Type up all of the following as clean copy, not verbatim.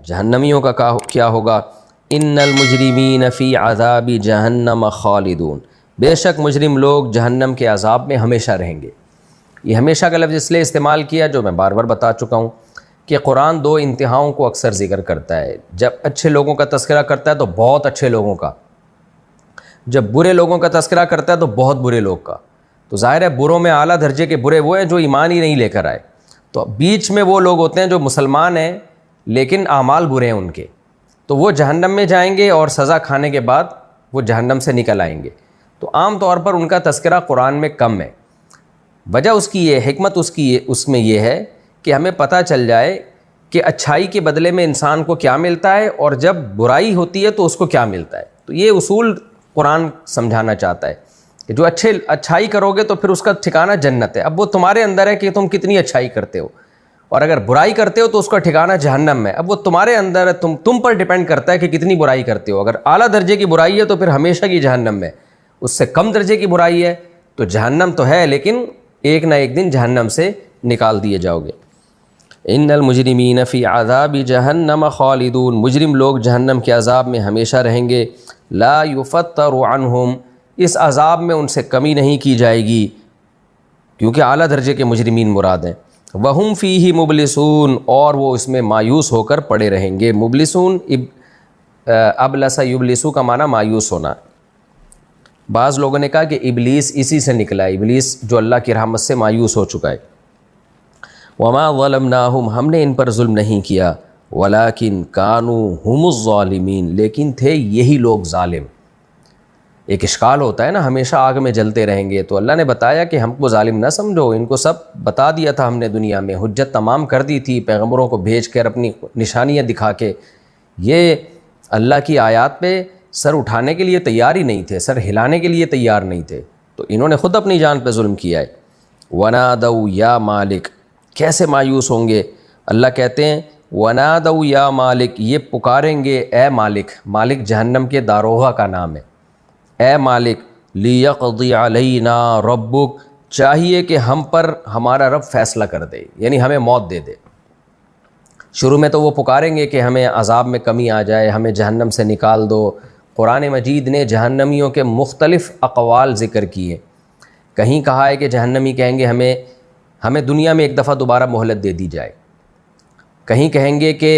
جہنمیوں کا کیا ہوگا؟ ان المجرمین فی عذاب جہنم خالدون، بے شک مجرم لوگ جہنم کے عذاب میں ہمیشہ رہیں گے۔ یہ ہمیشہ کا لفظ اس لیے استعمال کیا، جو میں بار بار بتا چکا ہوں کہ قرآن دو انتہاؤں کو اکثر ذکر کرتا ہے۔ جب اچھے لوگوں کا تذکرہ کرتا ہے تو بہت اچھے لوگوں کا، جب برے لوگوں کا تذکرہ کرتا ہے تو بہت برے لوگ کا۔ تو ظاہر ہے بروں میں اعلیٰ درجے کے برے وہ ہیں جو ایمان ہی نہیں لے کر آئے، تو بیچ میں وہ لوگ ہوتے ہیں جو مسلمان ہیں لیکن اعمال برے ہیں ان کے، تو وہ جہنم میں جائیں گے اور سزا کھانے کے بعد وہ جہنم سے نکل آئیں گے۔ تو عام طور پر ان کا تذکرہ قرآن میں کم ہے۔ وجہ اس کی یہ، حکمت اس میں یہ ہے کہ ہمیں پتہ چل جائے کہ اچھائی کے بدلے میں انسان کو کیا ملتا ہے اور جب برائی ہوتی ہے تو اس کو کیا ملتا ہے۔ تو یہ اصول قرآن سمجھانا چاہتا ہے کہ جو اچھائی کرو گے تو پھر اس کا ٹھکانہ جنت ہے۔ اب وہ تمہارے اندر ہے کہ تم کتنی اچھائی کرتے ہو، اور اگر برائی کرتے ہو تو اس کا ٹھکانہ جہنم ہے۔ اب وہ تمہارے اندر ہے، تم پر ڈیپینڈ کرتا ہے کہ کتنی برائی کرتے ہو۔ اگر اعلیٰ درجے کی برائی ہے تو پھر ہمیشہ کی جہنم میں، اس سے کم درجے کی برائی ہے تو جہنم تو ہے لیکن ایک نہ ایک دن جہنم سے نکال دیے جاؤ گے۔ ان المجرمین فی عذاب جہنم خالدون، مجرم لوگ جہنم کے عذاب میں ہمیشہ رہیں گے۔ لا یفتر عنہم، اس عذاب میں ان سے کمی نہیں کی جائے گی کیونکہ اعلیٰ درجے کے مجرمین مراد ہیں۔ وہم فیہ مبلسون، اور وہ اس میں مایوس ہو کر پڑے رہیں گے۔ مبلسون ابلس یبلسو کا معنی مایوس ہونا۔ بعض لوگوں نے کہا کہ ابلیس اسی سے نکلا ہے، ابلیس جو اللہ کی رحمت سے مایوس ہو چکا ہے۔ وما ظلمناہم، ہم نے ان پر ظلم نہیں کیا، ولکن کانوا ہم الظالمین، لیکن تھے یہی لوگ ظالم۔ ایک اشکال ہوتا ہے نا، ہمیشہ آگ میں جلتے رہیں گے، تو اللہ نے بتایا کہ ہم کو ظالم نہ سمجھو، ان کو سب بتا دیا تھا ہم نے دنیا میں، حجت تمام کر دی تھی پیغمبروں کو بھیج کر اپنی نشانیاں دکھا کے۔ یہ اللہ کی آیات پہ سر اٹھانے کے لیے تیار ہی نہیں تھے، سر ہلانے کے لیے تیار نہیں تھے، تو انہوں نے خود اپنی جان پہ ظلم کیا ہے۔ وَنَادَوْا یا مالک، کیسے مایوس ہوں گے؟ اللہ کہتے ہیں وَنَادَوْا یا مالک، یہ پکاریں گے اے مالک۔ مالک جہنم کے داروغہ کا نام ہے۔ اے مالک، لیقضی علینا ربک، چاہیے کہ ہم پر ہمارا رب فیصلہ کر دے، یعنی ہمیں موت دے دے۔ شروع میں تو وہ پکاریں گے کہ ہمیں عذاب میں کمی آ جائے، ہمیں جہنم سے نکال دو۔ قرآن مجید نے جہنمیوں کے مختلف اقوال ذکر کیے۔ کہیں کہا ہے کہ جہنمی کہیں گے ہمیں دنیا میں ایک دفعہ دوبارہ مہلت دے دی جائے، کہیں کہیں گے کہ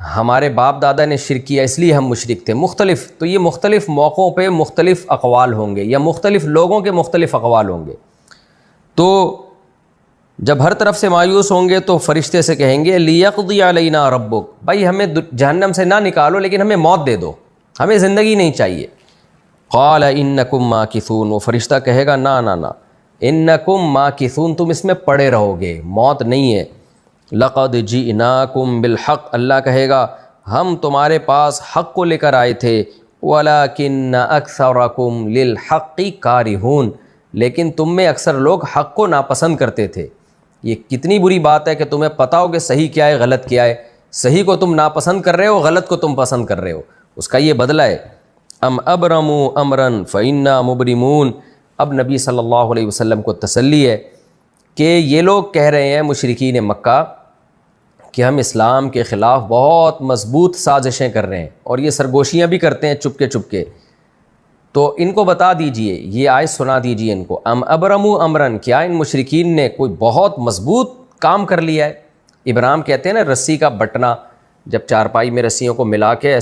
ہمارے باپ دادا نے شرک کیا اس لیے ہم مشرک تھے۔ مختلف، تو یہ مختلف موقعوں پہ مختلف اقوال ہوں گے، یا مختلف لوگوں کے مختلف اقوال ہوں گے۔ تو جب ہر طرف سے مایوس ہوں گے تو فرشتے سے کہیں گے لیقضی علینا ربک، بھائی ہمیں جہنم سے نہ نکالو لیکن ہمیں موت دے دو، ہمیں زندگی نہیں چاہیے۔ قال انکم ماکثون، وہ فرشتہ کہے گا نا نا نا، انکم ماکثون، تم اس میں پڑے رہو گے، موت نہیں ہے۔ لقد جئناکم بالحق، اللہ کہے گا ہم تمہارے پاس حق کو لے کر آئے تھے، ولکن اکثرکم للحق کارہون، لیکن تم میں اکثر لوگ حق کو ناپسند کرتے تھے۔ یہ کتنی بری بات ہے کہ تمہیں پتہ ہو کہ صحیح کیا ہے غلط کیا ہے، صحیح کو تم ناپسند کر رہے ہو، غلط کو تم پسند کر رہے ہو، اس کا یہ بدلہ ہے۔ ام ابرموا امرا فإنا مبرمون، اب نبی صلی اللہ علیہ وسلم کو تسلی ہے کہ یہ لوگ کہہ رہے ہیں مشرکین مکہ کہ ہم اسلام کے خلاف بہت مضبوط سازشیں کر رہے ہیں، اور یہ سرگوشیاں بھی کرتے ہیں چپکے چپکے، تو ان کو بتا دیجئے، یہ آیت سنا دیجئے ان کو، ام ابرموا امرن، کیا ان مشرکین نے کوئی بہت مضبوط کام کر لیا ہے؟ ابرام کہتے ہیں نا رسی کا بٹنا، جب چارپائی میں رسیوں کو ملا کے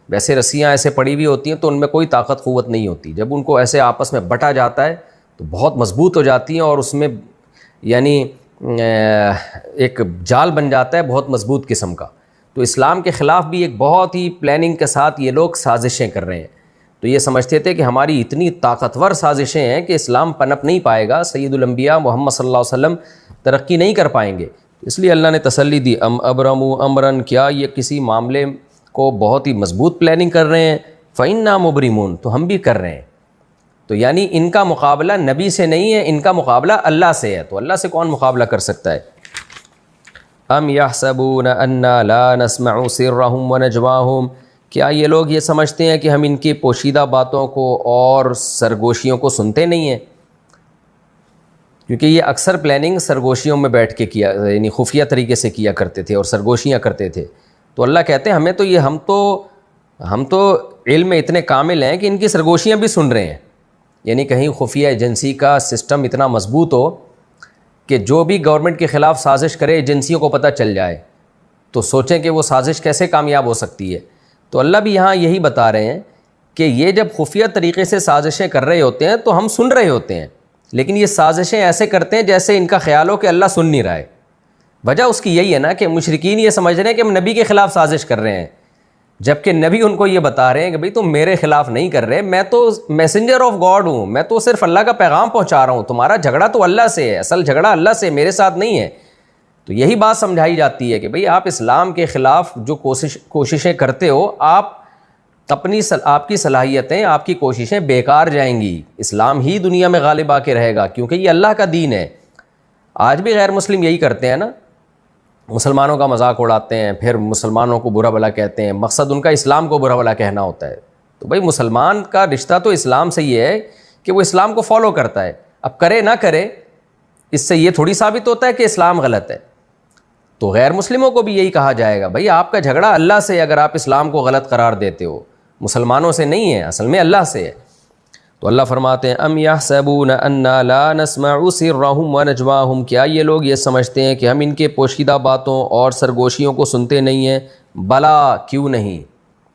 ویسے رسیاں ایسے پڑی ہوئی ہوتی ہیں تو ان میں کوئی طاقت قوت نہیں ہوتی، جب ان کو ایسے آپس میں بٹا جاتا ہے تو بہت مضبوط ہو جاتی ہیں، اور اس میں یعنی ایک جال بن جاتا ہے بہت مضبوط قسم کا۔ تو اسلام کے خلاف بھی ایک بہت ہی پلاننگ کے ساتھ یہ لوگ سازشیں کر رہے ہیں، تو یہ سمجھتے تھے کہ ہماری اتنی طاقتور سازشیں ہیں کہ اسلام پنپ نہیں پائے گا، سید الانبیاء محمد صلی اللہ علیہ وسلم ترقی نہیں کر پائیں گے، اس لیے اللہ نے تسلی دی، ام ابرموا امرن، کیا یہ کسی معاملے کو بہت ہی مضبوط پلاننگ کر رہے ہیں، فإنا مبرمون، تو ہم بھی کر رہے ہیں۔ تو یعنی ان کا مقابلہ نبی سے نہیں ہے، ان کا مقابلہ اللہ سے ہے، تو اللہ سے کون مقابلہ کر سکتا ہے؟ ام یحسبون انا لا نسمع سرهم ونجواهم، کیا یہ لوگ یہ سمجھتے ہیں کہ ہم ان کی پوشیدہ باتوں کو اور سرگوشیوں کو سنتے نہیں ہیں؟ کیونکہ یہ اکثر پلاننگ سرگوشیوں میں بیٹھ کے کیا، یعنی خفیہ طریقے سے کیا کرتے تھے اور سرگوشیاں کرتے تھے۔ تو اللہ کہتے ہیں ہم تو علم میں اتنے کامل ہیں کہ ان کی سرگوشیاں بھی سن رہے ہیں. یعنی کہیں خفیہ ایجنسی کا سسٹم اتنا مضبوط ہو کہ جو بھی گورنمنٹ کے خلاف سازش کرے ایجنسیوں کو پتہ چل جائے, تو سوچیں کہ وہ سازش کیسے کامیاب ہو سکتی ہے. تو اللہ بھی یہاں یہی بتا رہے ہیں کہ یہ جب خفیہ طریقے سے سازشیں کر رہے ہوتے ہیں تو ہم سن رہے ہوتے ہیں, لیکن یہ سازشیں ایسے کرتے ہیں جیسے ان کا خیال ہو کہ اللہ سن نہیں رہا ہے. وجہ اس کی یہی ہے نا کہ مشرکین یہ سمجھ رہے ہیں کہ ہم نبی کے خلاف سازش کر رہے ہیں, جبکہ نبی ان کو یہ بتا رہے ہیں کہ بھئی تم میرے خلاف نہیں کر رہے, میں تو میسنجر آف گاڈ ہوں, میں تو صرف اللہ کا پیغام پہنچا رہا ہوں, تمہارا جھگڑا تو اللہ سے ہے, اصل جھگڑا اللہ سے, میرے ساتھ نہیں ہے. تو یہی بات سمجھائی جاتی ہے کہ بھئی آپ اسلام کے خلاف جو کوششیں کرتے ہو, آپ کی صلاحیتیں, آپ کی کوششیں بیکار جائیں گی. اسلام ہی دنیا میں غالب آ کے رہے گا, کیونکہ یہ اللہ کا دین ہے. آج بھی غیر مسلم یہی کرتے ہیں نا, مسلمانوں کا مذاق اڑاتے ہیں, پھر مسلمانوں کو برا بھلا کہتے ہیں, مقصد ان کا اسلام کو برا بھلا کہنا ہوتا ہے. تو بھئی مسلمان کا رشتہ تو اسلام سے یہ ہے کہ وہ اسلام کو فالو کرتا ہے. اب کرے نہ کرے, اس سے یہ تھوڑی ثابت ہوتا ہے کہ اسلام غلط ہے. تو غیر مسلموں کو بھی یہی کہا جائے گا, بھئی آپ کا جھگڑا اللہ سے, اگر آپ اسلام کو غلط قرار دیتے ہو, مسلمانوں سے نہیں ہے, اصل میں اللہ سے ہے. تو اللہ فرماتے ہیں ام یحسبون انا لا نسمع سرهم ونجواهم, کیا یہ لوگ یہ سمجھتے ہیں کہ ہم ان کے پوشیدہ باتوں اور سرگوشیوں کو سنتے نہیں ہیں؟ بلا, کیوں نہیں,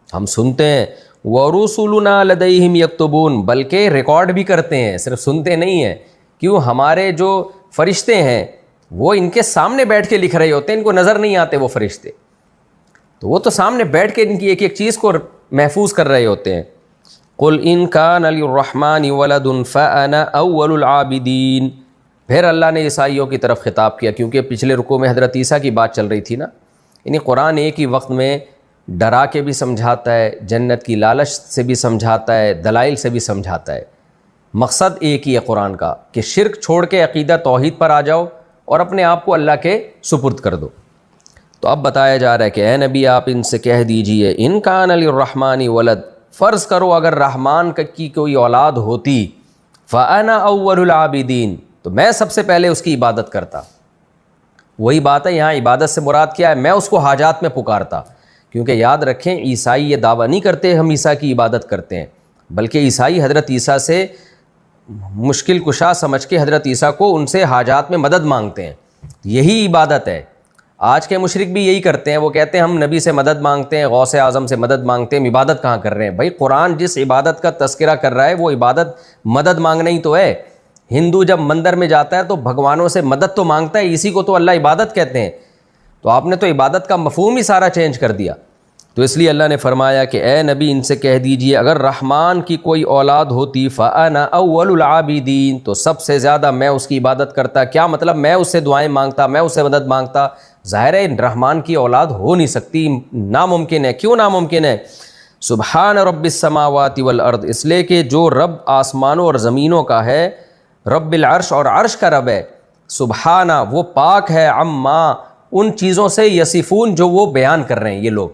ہم سنتے ہیں. ورسلنا لدیہم یکتبون, بلکہ ریکارڈ بھی کرتے ہیں, صرف سنتے نہیں ہیں. کیوں؟ ہمارے جو فرشتے ہیں وہ ان کے سامنے بیٹھ کے لکھ رہے ہوتے ہیں, ان کو نظر نہیں آتے وہ فرشتے, تو وہ تو سامنے بیٹھ کے ان کی ایک ایک چیز کو محفوظ کر رہے ہوتے ہیں. قل ان کان للرحمن ولد فانا اول العابدین. پھر اللہ نے عیسائیوں کی طرف خطاب کیا, کیونکہ پچھلے رکوع میں حضرت عیسیٰ کی بات چل رہی تھی نا. یعنی قرآن ایک ہی وقت میں ڈرا کے بھی سمجھاتا ہے, جنت کی لالچ سے بھی سمجھاتا ہے, دلائل سے بھی سمجھاتا ہے. مقصد ایک ہی ہے قرآن کا کہ شرک چھوڑ کے عقیدہ توحید پر آ جاؤ اور اپنے آپ کو اللہ کے سپرد کر دو. تو اب بتایا جا رہا ہے کہ اے نبی آپ ان سے کہہ دیجئے ان کان للرحمن ولد, فرض کرو اگر رحمان کی کوئی اولاد ہوتی, فانا اول العابدین, تو میں سب سے پہلے اس کی عبادت کرتا. وہی بات ہے, یہاں عبادت سے مراد کیا ہے؟ میں اس کو حاجات میں پکارتا. کیونکہ یاد رکھیں عیسائی یہ دعویٰ نہیں کرتے ہم عیسیٰ کی عبادت کرتے ہیں, بلکہ عیسائی حضرت عیسیٰ سے مشکل کشا سمجھ کے حضرت عیسیٰ کو ان سے حاجات میں مدد مانگتے ہیں. یہی عبادت ہے. آج کے مشرک بھی یہی کرتے ہیں, وہ کہتے ہیں ہم نبی سے مدد مانگتے ہیں, غوث اعظم سے مدد مانگتے ہیں, ہم عبادت کہاں کر رہے ہیں؟ بھائی قرآن جس عبادت کا تذکرہ کر رہا ہے وہ عبادت مدد مانگنا ہی تو ہے. ہندو جب مندر میں جاتا ہے تو بھگوانوں سے مدد تو مانگتا ہے, اسی کو تو اللہ عبادت کہتے ہیں. تو آپ نے تو عبادت کا مفہوم ہی سارا چینج کر دیا. تو اس لیے اللہ نے فرمایا کہ اے نبی ان سے کہہ دیجئے اگر رحمان کی کوئی اولاد ہوتی فانا اول العابدین, تو سب سے زیادہ میں اس کی عبادت کرتا. کیا مطلب؟ میں اس سے دعائیں مانگتا, میں اس سے مدد مانگتا. ظاہر ہے رحمان کی اولاد ہو نہیں سکتی, ناممکن ہے. کیوں ناممکن ہے؟ سبحان رب السماوات والارض, اس لیے کہ جو رب آسمانوں اور زمینوں کا ہے, رب العرش اور عرش کا رب ہے, سبحانہ وہ پاک ہے, عما ان چیزوں سے, یصفون جو وہ بیان کر رہے ہیں. یہ لوگ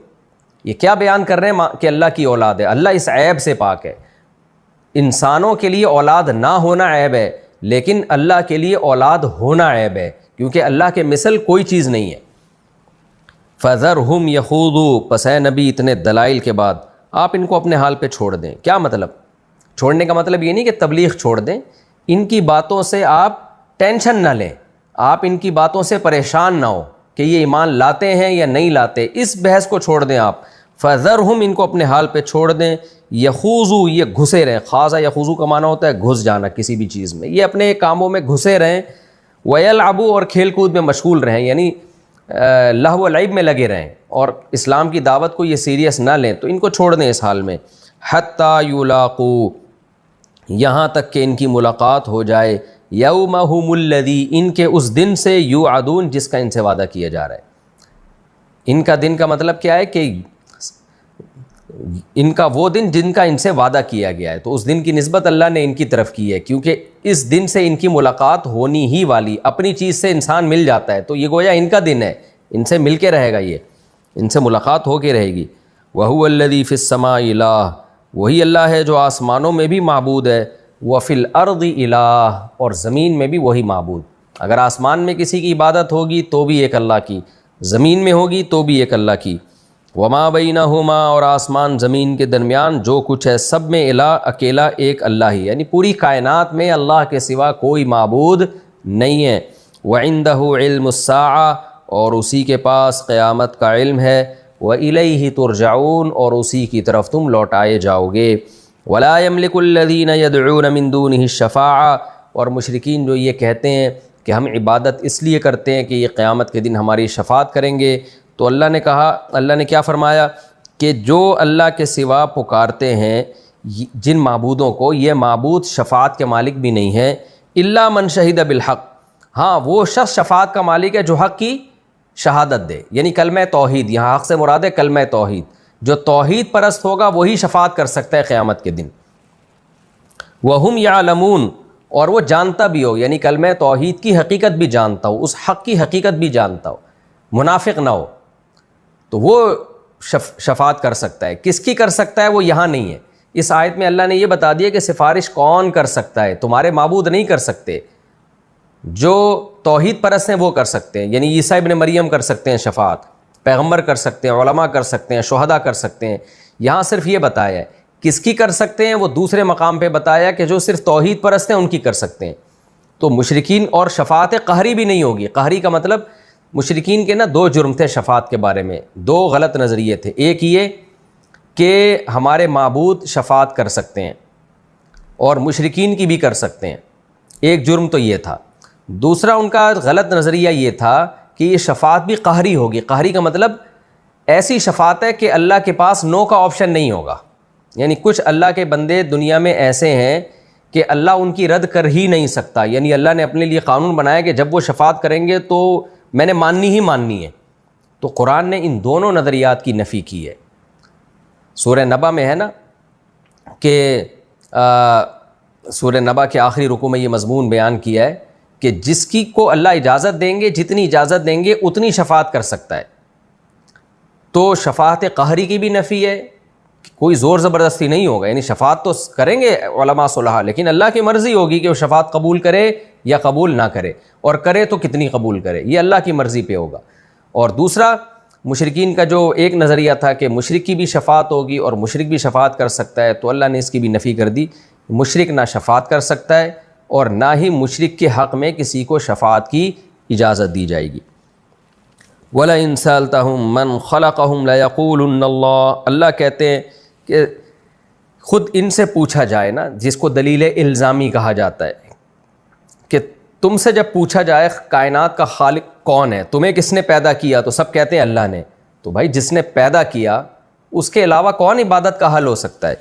یہ کیا بیان کر رہے ہیں کہ اللہ کی اولاد ہے؟ اللہ اس عیب سے پاک ہے. انسانوں کے لیے اولاد نہ ہونا عیب ہے, لیکن اللہ کے لیے اولاد ہونا عیب ہے, کیونکہ اللہ کے مثل کوئی چیز نہیں ہے. فَذَرْهُمْ يَخُوضُوا, پس اے نبی اتنے دلائل کے بعد آپ ان کو اپنے حال پہ چھوڑ دیں. کیا مطلب؟ چھوڑنے کا مطلب یہ نہیں کہ تبلیغ چھوڑ دیں, ان کی باتوں سے آپ ٹینشن نہ لیں, آپ ان کی باتوں سے پریشان نہ ہو کہ یہ ایمان لاتے ہیں یا نہیں لاتے, اس بحث کو چھوڑ دیں آپ. فَذَرْهُمْ, ان کو اپنے حال پہ چھوڑ دیں. یخوضوا, یہ گھسے رہیں. خاضا یخوضو کا معنی ہوتا ہے گھس جانا کسی بھی چیز میں, یہ اپنے کاموں میں گھسے رہیں. وَيَلْعَبُوا, اور کھیل کود میں مشغول رہیں, یعنی لہو و لعب میں لگے رہیں, اور اسلام کی دعوت کو یہ سیریس نہ لیں. تو ان کو چھوڑ دیں اس حال میں. حَتَّى يُلَاقُوا, یہاں تک کہ ان کی ملاقات ہو جائے, یومہم الذی, ان کے اس دن سے, یوعدون, جس کا ان سے وعدہ کیا جا رہا ہے. ان کا دن کا مطلب کیا ہے کہ ان کا وہ دن جن کا ان سے وعدہ کیا گیا ہے. تو اس دن کی نسبت اللہ نے ان کی طرف کی ہے, کیونکہ اس دن سے ان کی ملاقات ہونی ہی والی. اپنی چیز سے انسان مل جاتا ہے, تو یہ گویا ان کا دن ہے, ان سے مل کے رہے گا, یہ ان سے ملاقات ہو کے رہے گی. وَهُوَ الَّذِي فِي السَّمَاءِ إِلَٰهٌ, وہی اللہ ہے جو آسمانوں میں بھی معبود ہے. وَفِي الْأَرْضِ إِلَٰهٌ, اور زمین میں بھی وہی معبود. اگر آسمان میں کسی کی عبادت ہوگی تو بھی ایک اللہ کی, زمین میں ہوگی تو بھی ایک اللہ کی. وما بینہما، اور آسمان زمین کے درمیان جو کچھ ہے سب میں اکیلا ایک اللہ ہی، یعنی پوری کائنات میں اللہ کے سوا کوئی معبود نہیں ہے۔ وَعِندَهُ عِلْمُ السَّاعَةِ، اور اسی کے پاس قیامت کا علم ہے۔ وَإِلَيْهِ تُرْجَعُونَ، اور اسی کی طرف تم لوٹائے جاؤ گے۔ وَلَا يَمْلِكُ الَّذِينَ يَدْعُونَ مِن دُونِهِ الشَّفَاعَةَ، اور مشرکین جو یہ کہتے ہیں کہ ہم عبادت اس لیے کرتے ہیں کہ یہ قیامت کے دن ہماری شفاعت کریں گے، تو اللہ نے کہا، اللہ نے کیا فرمایا کہ جو اللہ کے سوا پکارتے ہیں جن معبودوں کو، یہ معبود شفاعت کے مالک بھی نہیں ہیں، الا من شہد بالحق، ہاں وہ شخص شفاعت کا مالک ہے جو حق کی شہادت دے، یعنی کلمہ توحید، یہاں حق سے مراد ہے کلمہ توحید، جو توحید پرست ہوگا وہی شفاعت کر سکتا ہے قیامت کے دن۔ وَهُمْ يَعْلَمُونَ، اور وہ جانتا بھی ہو، یعنی کلمہ توحید کی حقیقت بھی جانتا ہو، اس حق کی حقیقت بھی جانتا ہو، منافق نہ ہو، تو وہ شفاعت کر سکتا ہے۔ کس کی کر سکتا ہے وہ یہاں نہیں ہے، اس آیت میں اللہ نے یہ بتا دیا کہ سفارش کون کر سکتا ہے، تمہارے معبود نہیں کر سکتے، جو توحید پرست ہیں وہ کر سکتے ہیں، یعنی عیسیٰ ابن مریم کر سکتے ہیں شفاعت، پیغمبر کر سکتے ہیں، علماء کر سکتے ہیں، شہداء کر سکتے ہیں۔ یہاں صرف یہ بتایا ہے کس کی کر سکتے ہیں، وہ دوسرے مقام پہ بتایا کہ جو صرف توحید پرست ہیں ان کی کر سکتے ہیں۔ تو مشرکین، اور شفاعت قہری بھی نہیں ہوگی۔ قہری کا مطلب مشرکین کے نا دو جرم تھے شفاعت کے بارے میں، دو غلط نظریے تھے۔ ایک یہ کہ ہمارے معبود شفاعت کر سکتے ہیں اور مشرکین کی بھی کر سکتے ہیں، ایک جرم تو یہ تھا۔ دوسرا ان کا غلط نظریہ یہ تھا کہ یہ شفاعت بھی قہری ہوگی۔ قہری کا مطلب ایسی شفاعت ہے کہ اللہ کے پاس نو کا آپشن نہیں ہوگا، یعنی کچھ اللہ کے بندے دنیا میں ایسے ہیں کہ اللہ ان کی رد کر ہی نہیں سکتا، یعنی اللہ نے اپنے لیے قانون بنایا کہ جب وہ شفاعت کریں گے تو میں نے ماننی ہی ماننی ہے۔ تو قرآن نے ان دونوں نظریات کی نفی کی ہے۔ سورہ نبا میں ہے نا کہ سورہ نبا کے آخری رکوع میں یہ مضمون بیان کیا ہے کہ جس کی کو اللہ اجازت دیں گے، جتنی اجازت دیں گے اتنی شفاعت کر سکتا ہے۔ تو شفاعت قہری کی بھی نفی ہے، کوئی زور زبردستی نہیں ہوگا، یعنی شفاعت تو کریں گے علماء صلحاء، لیکن اللہ کی مرضی ہوگی کہ وہ شفاعت قبول کرے یا قبول نہ کرے، اور کرے تو کتنی قبول کرے، یہ اللہ کی مرضی پہ ہوگا۔ اور دوسرا مشرکین کا جو ایک نظریہ تھا کہ مشرک کی بھی شفاعت ہوگی اور مشرک بھی شفاعت کر سکتا ہے، تو اللہ نے اس کی بھی نفی کر دی۔ مشرک نہ شفاعت کر سکتا ہے اور نہ ہی مشرک کے حق میں کسی کو شفاعت کی اجازت دی جائے گی۔ وَلَئِن سَأَلْتَهُم مَّن خَلَقَهُمْ لَيَقُولُنَّ اللَّهُ، اللہ کہتے ہیں کہ خود ان سے پوچھا جائے نا، جس کو دلیل الزامی کہا جاتا ہے، کہ تم سے جب پوچھا جائے کائنات کا خالق کون ہے، تمہیں کس نے پیدا کیا، تو سب کہتے ہیں اللہ نے۔ تو بھائی جس نے پیدا کیا اس کے علاوہ کون عبادت کا حل ہو سکتا ہے؟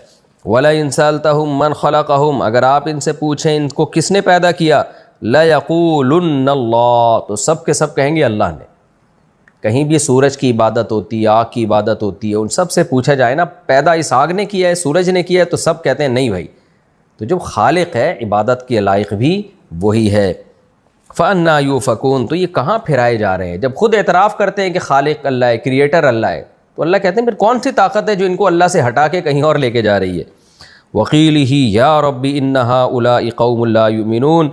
وَلَئِن سَأَلْتَهُم مَّن خَلَقَهُمْ، اگر آپ ان سے پوچھیں ان کو کس نے پیدا کیا، لَيَقُولُنَّ اللَّهُ، تو سب کے سب کہیں گے اللہ نے۔ کہیں بھی سورج کی عبادت ہوتی ہے، آگ کی عبادت ہوتی ہے، ان سب سے پوچھا جائے نا پیدا اس آگ نے کیا ہے، سورج نے کیا ہے، تو سب کہتے ہیں نہیں بھائی، تو جو خالق ہے عبادت کے لائق بھی وہی ہے۔ فَأَنَّىٰ يُؤْفَكُونَ، تو یہ کہاں پھرائے جا رہے ہیں؟ جب خود اعتراف کرتے ہیں کہ خالق اللہ ہے، کریٹر اللہ ہے، تو اللہ کہتے ہیں پھر کون سی طاقت ہے جو ان کو اللہ سے ہٹا کے کہیں اور لے کے جا رہی ہے؟ وَقِيلِهِ يَا رَبِّ إِنَّ هَٰؤُلَاءِ قَوْمٌ لَّا يُؤْمِنُونَ،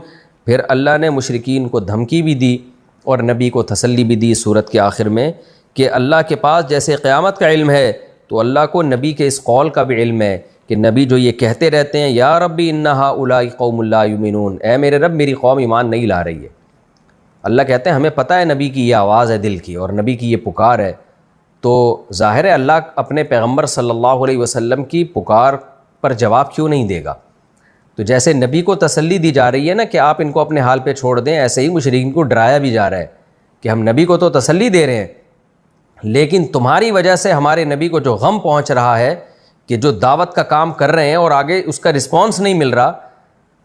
پھر اللہ نے مشرکین کو دھمکی بھی دی اور نبی کو تسلی بھی دی سورت کے آخر میں کہ اللہ کے پاس جیسے قیامت کا علم ہے تو اللہ کو نبی کے اس قول کا بھی علم ہے کہ نبی جو یہ کہتے رہتے ہیں یا ربی ان ہؤلاء قوم لا یؤمنون، اے میرے رب میری قوم ایمان نہیں لا رہی ہے۔ اللہ کہتے ہیں ہمیں پتہ ہے نبی کی یہ آواز ہے دل کی اور نبی کی یہ پکار ہے، تو ظاہر ہے اللہ اپنے پیغمبر صلی اللہ علیہ وسلم کی پکار پر جواب کیوں نہیں دے گا؟ تو جیسے نبی کو تسلی دی جا رہی ہے نا کہ آپ ان کو اپنے حال پہ چھوڑ دیں، ایسے ہی مشرکین کو ڈرایا بھی جا رہا ہے کہ ہم نبی کو تو تسلی دے رہے ہیں، لیکن تمہاری وجہ سے ہمارے نبی کو جو غم پہنچ رہا ہے کہ جو دعوت کا کام کر رہے ہیں اور آگے اس کا رسپانس نہیں مل رہا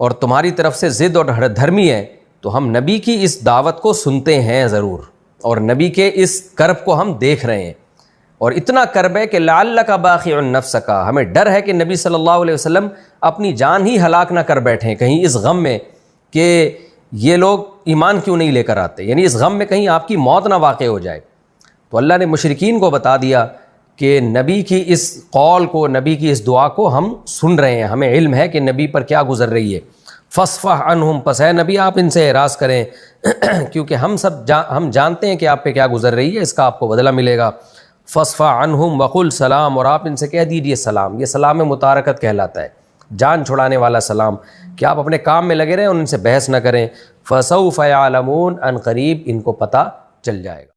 اور تمہاری طرف سے ضد اور دھرمی ہے، تو ہم نبی کی اس دعوت کو سنتے ہیں ضرور، اور نبی کے اس کرب کو ہم دیکھ رہے ہیں، اور اتنا کرب ہے کہ لعلک باخع نفسک، ہمیں ڈر ہے کہ نبی صلی اللہ علیہ وسلم اپنی جان ہی ہلاک نہ کر بیٹھیں کہیں اس غم میں کہ یہ لوگ ایمان کیوں نہیں لے کر آتے، یعنی اس غم میں کہیں آپ کی موت نہ واقع ہو جائے۔ تو اللہ نے مشرکین کو بتا دیا کہ نبی کی اس قول کو، نبی کی اس دعا کو ہم سن رہے ہیں، ہمیں علم ہے کہ نبی پر کیا گزر رہی ہے۔ فاصفح عنہم، پس اے نبی آپ ان سے اعراض کریں کیونکہ ہم جانتے ہیں کہ آپ پہ کیا گزر رہی ہے، اس کا آپ کو بدلہ ملے گا۔ فصفا عنہم وقل سلام، اور آپ ان سے کہہ دیجیے سلام. یہ سلام متارکت کہلاتا ہے، جان چھڑانے والا سلام، کہ آپ اپنے کام میں لگے رہیں اور ان سے بحث نہ کریں. فسوف یعلمون، ان قریب ان کو پتہ چل جائے گا.